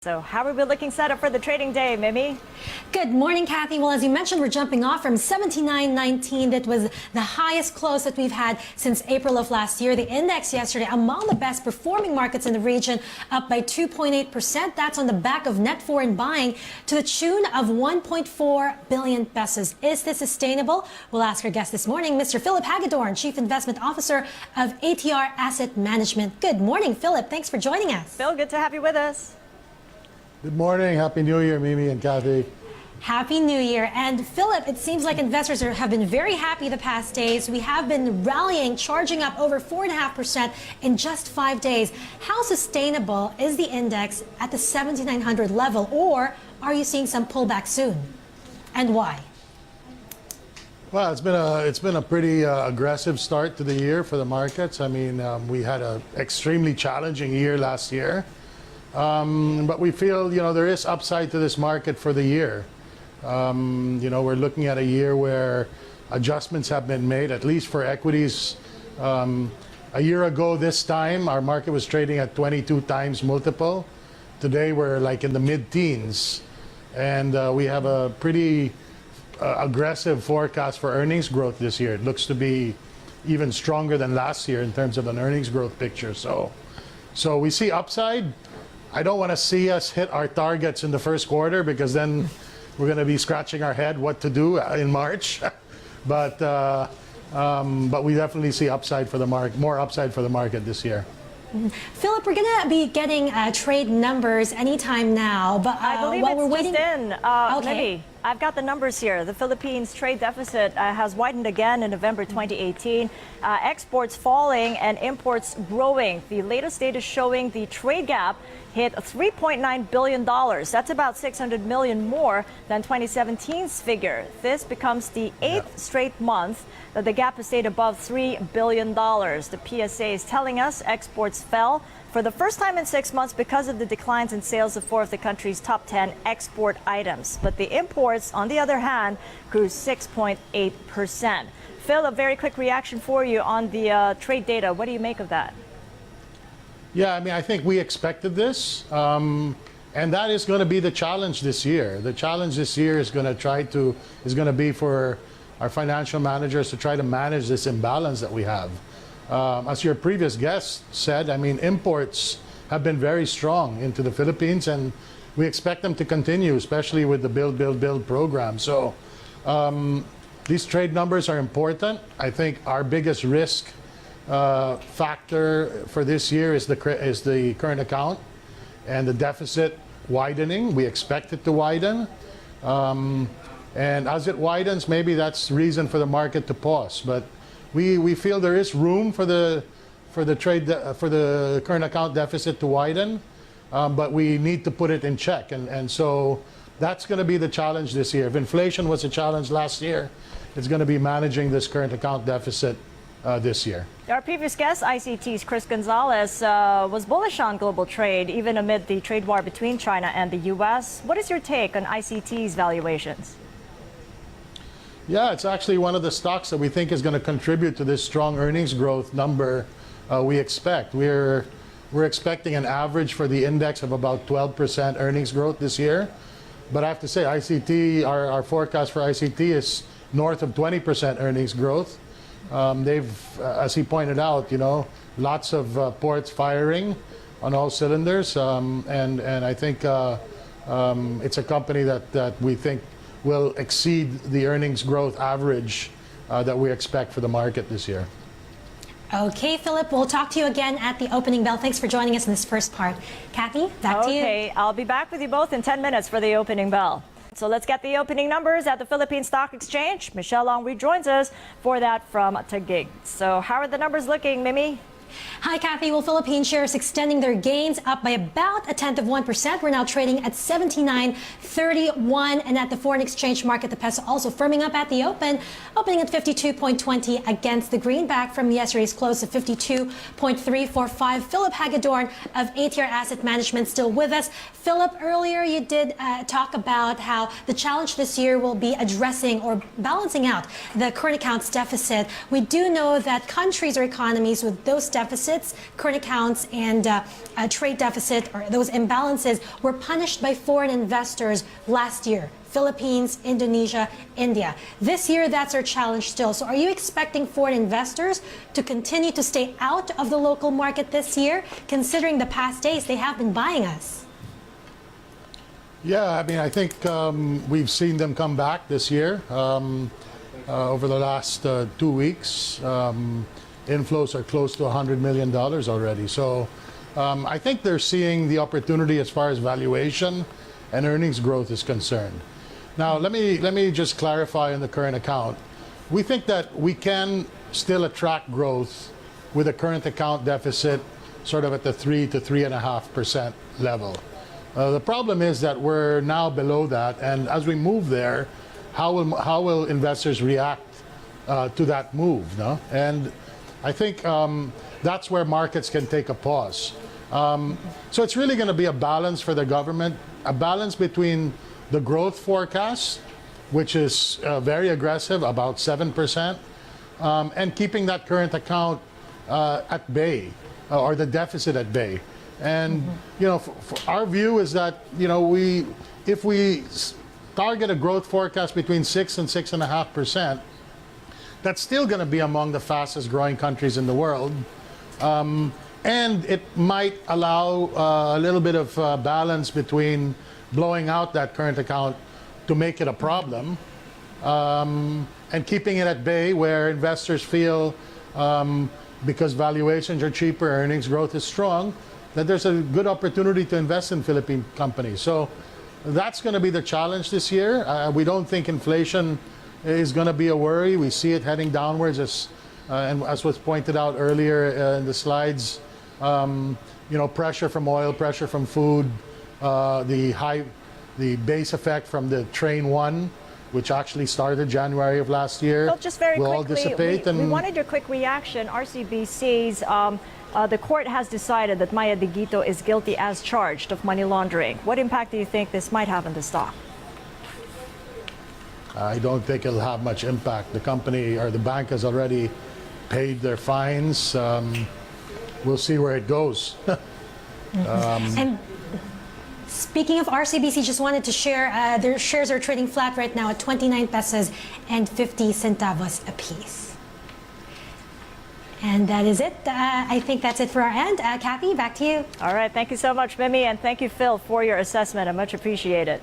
So how are we looking set up for the trading day, Mimi? Good morning, Kathy. Well, as you mentioned, we're jumping off from 79.19. That was the highest close that we've had since April of last year. The index yesterday, among the best performing markets in the region, up by 2.8%. That's on the back of net foreign buying to the tune of 1.4 billion pesos. Is this sustainable? We'll ask our guest this morning, Mr. Phillip Hagedorn, Chief Investment Officer of ATR Asset Management. Good morning, Phillip. Thanks for joining us. Phil, good to have you with us. Good morning. Happy New Year, Mimi and Kathy. Happy New Year. And Phillip, it seems like investors have been very happy the past days. We have been rallying, charging up over 4.5% in just 5 days. How sustainable is the index at the 7,900 level, or are you seeing some pullback soon? And why? Well, it's been a pretty aggressive start to the year for the markets. I mean, we had an extremely challenging year last year. But we feel, there is upside to this market for the year. We're looking at a year where adjustments have been made, at least for equities. A year ago this time, our market was trading at 22 times multiple. Today, we're like in the mid-teens. And we have a pretty aggressive forecast for earnings growth this year. It looks to be even stronger than last year in terms of an earnings growth picture. So we see upside. I don't want to see us hit our targets in the first quarter, because then we're going to be scratching our head what to do in March. But we definitely see upside for the market, more upside for the market this year. Phillip, we're going to be getting trade numbers anytime now, but I believe while it's we're waiting, just in. okay. Maybe. I've got the numbers here. The Philippines trade deficit has widened again in November 2018. Exports falling and imports growing. The latest data showing the trade gap hit $3.9 billion. That's about 600 million more than 2017's figure. This becomes the eighth straight month that the gap has stayed above $3 billion. The PSA is telling us exports fell for the first time in 6 months because of the declines in sales of 4 of the country's top 10 export items. But the imports, on the other hand, grew 6.8%. Phil, a very quick reaction for you on the trade data. What do you make of that? Yeah, I mean, I think we expected this. And that is going to be the challenge this year. The challenge this year is going to be for our financial managers to try to manage this imbalance that we have. As your previous guest said, I mean, imports have been very strong into the Philippines, and we expect them to continue, especially with the Build program. So these trade numbers are important. I think our biggest risk factor for this year is the current account and the deficit widening. We expect it to widen. And as it widens, maybe that's reason for the market to pause. But we feel there is room for the current account deficit to widen, but we need to put it in check, and so that's going to be the challenge this year. If inflation was a challenge last year, it's going to be managing this current account deficit this year. Our previous guest, ICT's Chris Gonzalez, was bullish on global trade, even amid the trade war between China and the U.S. What is your take on ICT's valuations? Yeah, it's actually one of the stocks that we think is going to contribute to this strong earnings growth number we expect. We're expecting an average for the index of about 12% earnings growth this year. But I have to say, ICT, our forecast for ICT is north of 20% earnings growth. They've, as he pointed out, lots of ports firing on all cylinders. And I think it's a company that we think will exceed the earnings growth average that we expect for the market this year. Okay, Phillip, we'll talk to you again at the opening bell. Thanks for joining us in this first part. Kathy, back to you. Okay, I'll be back with you both in 10 minutes for the opening bell. So let's get the opening numbers at the Philippine Stock Exchange. Michelle Long rejoins us for that from Taguig. So how are the numbers looking, Mimi? Hi, Kathy. Well, Philippine shares extending their gains up by about 0.1%. We're now trading at 79.31, and at the foreign exchange market, the peso also firming up at the opening at 52.20 against the greenback from yesterday's close of 52.345. Phillip Hagedorn of ATR Asset Management still with us. Phillip, earlier you did talk about how the challenge this year will be addressing or balancing out the current accounts deficit. We do know that countries or economies with those deficits deficits, current accounts, and trade deficit, or those imbalances, were punished by foreign investors last year. Philippines, Indonesia, India. This year, that's our challenge still. So are you expecting foreign investors to continue to stay out of the local market this year, considering the past days they have been buying us? Yeah, I mean, I think we've seen them come back this year. Over the last 2 weeks, inflows are close to $100 million already. So I think they're seeing the opportunity as far as valuation and earnings growth is concerned. Now, let me just clarify in the current account. We think that we can still attract growth with a current account deficit sort of at the 3 to 3.5% level. The problem is that we're now below that, and as we move there, how will investors react to that move? No? And I think that's where markets can take a pause. So it's really going to be a balance for the government, a balance between the growth forecast, which is very aggressive, about 7%, and keeping that current account at bay, or the deficit at bay. And you know, our view is that, you know, if we target a growth forecast between 6 and 6.5%, that's still going to be among the fastest growing countries in the world. And it might allow a little bit of balance between blowing out that current account to make it a problem, and keeping it at bay where investors feel, because valuations are cheaper, earnings growth is strong, that there's a good opportunity to invest in Philippine companies. So that's going to be the challenge this year. We don't think inflation is going to be a worry. We see it heading downwards, and as was pointed out earlier in the slides. You know, pressure from oil, pressure from food, the base effect from the Train 1, which actually started January of last year, Well, just very will all quickly, dissipate. we wanted your quick reaction. RCBC's, the court has decided that Maya Digito is guilty as charged of money laundering. What impact do you think this might have on the stock? I don't think it'll have much impact. The company or the bank has already paid their fines. We'll see where it goes. And speaking of RCBC, just wanted to share, their shares are trading flat right now at 29 pesos and 50 centavos apiece. And that is it. I think that's it for our end. Kathy, back to you. All right. Thank you so much, Mimi. And thank you, Phil, for your assessment. I much appreciate it.